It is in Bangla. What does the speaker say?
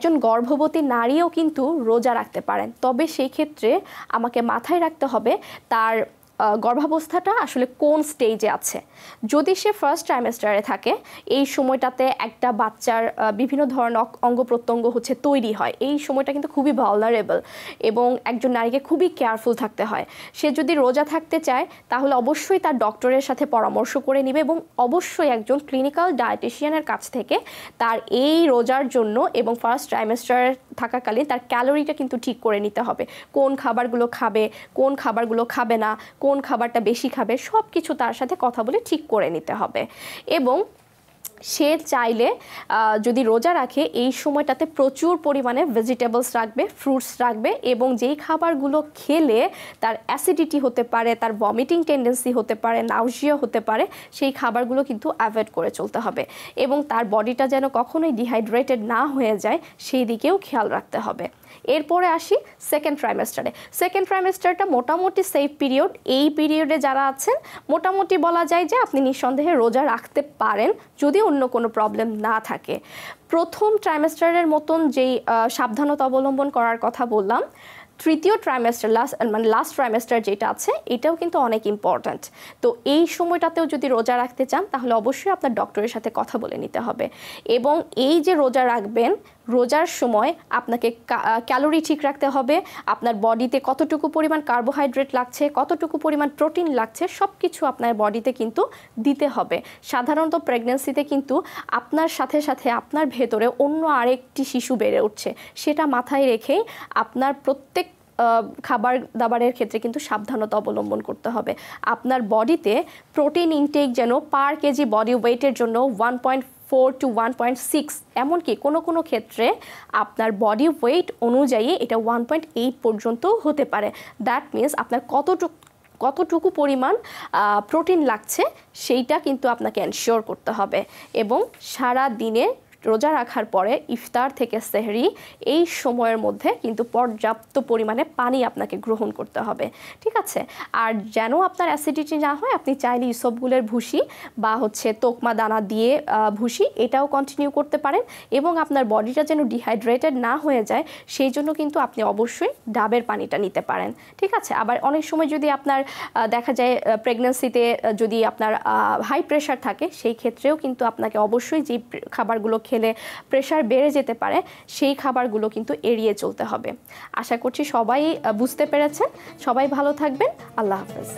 একজন গর্ভবতী নারীও কিন্তু রোজা রাখতে পারেন, তবে সেই ক্ষেত্রে আমাকে মাথায় রাখতে হবে তার গর্ভাবস্থাটা আসলে কোন স্টেজে আছে। যদি সে ফার্স্ট ট্রাইমেস্টারে থাকে, এই সময়টাতে একটা বাচ্চার বিভিন্ন ধরনের অঙ্গ প্রত্যঙ্গ তৈরি হয়, এই সময়টা কিন্তু খুবই ভালনারেবল এবং একজন নারীকে খুবই কেয়ারফুল থাকতে হয়। সে যদি রোজা থাকতে চায় তাহলে অবশ্যই তার ডক্টরের সাথে পরামর্শ করে নেবে এবং অবশ্যই একজন ক্লিনিক্যাল ডায়েটিশিয়ানের কাছ থেকে তার এই রোজার জন্য এবং ফার্স্ট ট্রাইমেস্টারে থাকাকালীন তার ক্যালোরিটা কিন্তু ঠিক করে নিতে হবে। কোন খাবারগুলো খাবে, কোন খাবারগুলো খাবে না, কোন খাবারটা বেশি খাবে, সব কিছু তার সাথে কথা বলে ঠিক করে নিতে হবে। এবং সে চাইলে যদি রোজা রাখে এই সময়টাতে প্রচুর পরিমাণে ভেজিটেবলস রাখবে, ফ্রুটস রাখবে এবং যেই খাবারগুলো খেলে তার অ্যাসিডিটি হতে পারে, তার ভমিটিং টেন্ডেন্সি হতে পারে, নাউজিয়া হতে পারে, সেই খাবারগুলো কিন্তু অ্যাভয়েড করে চলতে হবে এবং তার বডিটা যেন কখনোই ডিহাইড্রেটেড না হয়ে যায় সেই দিকেও খেয়াল রাখতে হবে। এরপরে আসি সেকেন্ড ট্রাইমেস্টারে। সেকেন্ড ট্রাইমেস্টারটা মোটামুটি সেফ পিরিয়ড। এই পিরিয়ডে যারা আছেন মোটামুটি বলা যায় যে আপনি নিঃসন্দেহে রোজা রাখতে পারেন যদি অন্য কোনো প্রবলেম না থাকে। প্রথম ট্রাইমেস্টারের মতন যেই সাবধানতা অবলম্বন করার কথা বললাম, তৃতীয় ট্রাইমেস্টার লাস্ট ট্রাইমেস্টার যেটা আছে এটাও কিন্তু অনেক ইম্পর্ট্যান্ট। তো এই সময়টাতেও যদি রোজা রাখতে চান তাহলে অবশ্যই আপনার ডক্টরের সাথে কথা বলে নিতে হবে এবং এই যে রোজা রাখবেন, রোজার সময় আপনাকে ক্যালোরি ঠিক রাখতে হবে, আপনার বডিতে কতটুকু পরিমাণ কার্বোহাইড্রেট লাগছে, কতটুকু পরিমাণ প্রোটিন লাগছে, সব কিছু আপনার বডিতে কিন্তু দিতে হবে। সাধারণত প্রেগন্যান্সিতে কিন্তু আপনার সাথে সাথে আপনার ভেতরে অন্য আরেকটি শিশু বেড়ে উঠছে, সেটা মাথায় রেখেই আপনার প্রত্যেক খাবার দাবারের ক্ষেত্রে কিন্তু সাবধানতা অবলম্বন করতে হবে। আপনার বডিতে প্রোটিন ইনটেক যেন পার কেজি বডি ওয়েটের জন্য 1.4 to 1.6, এমনকি কোনো কোনো ক্ষেত্রে আপনার বডি ওয়েট অনুযায়ী এটা 1.8 পর্যন্ত হতে পারে। দ্যাট মিনস আপনার কতটুকু পরিমাণ প্রোটিন লাগছে সেইটা কিন্তু আপনাকে এনশিওর করতে হবে। এবং সারা দিনে রোজা রাখার পরে ইফতার থেকে সেহরি এই সময়ের মধ্যে কিন্তু পর্যাপ্ত পরিমাণে পানি আপনাকে গ্রহণ করতে হবে, ঠিক আছে? আর যেন আপনার অ্যাসিডিটি না হয়, আপনি চাইলে ইসবগুলের ভুসি বা তোকমা দানা দিয়ে ভুসি এটাও কন্টিনিউ করতে পারেন এবং আপনার বডিটা যেন ডিহাইড্রেটেড না হয়ে যায় সেই জন্য কিন্তু আপনি অবশ্যই ডাবের পানিটা নিতে পারেন, ঠিক আছে? আবার অনেক সময় যদি আপনার দেখা যায় প্রেগন্যান্সিতে যদি আপনার হাই প্রেশার থাকে, সেই ক্ষেত্রেও কিন্তু আপনাকে অবশ্যই যে খাবারগুলো খেলে প্রেশার বেড়ে যেতে পারে সেই খাবারগুলো কিন্তু এড়িয়ে চলতে হবে। আশা করছি সবাই বুঝতে পেরেছেন। সবাই ভালো থাকবেন। আল্লাহ হাফেজ।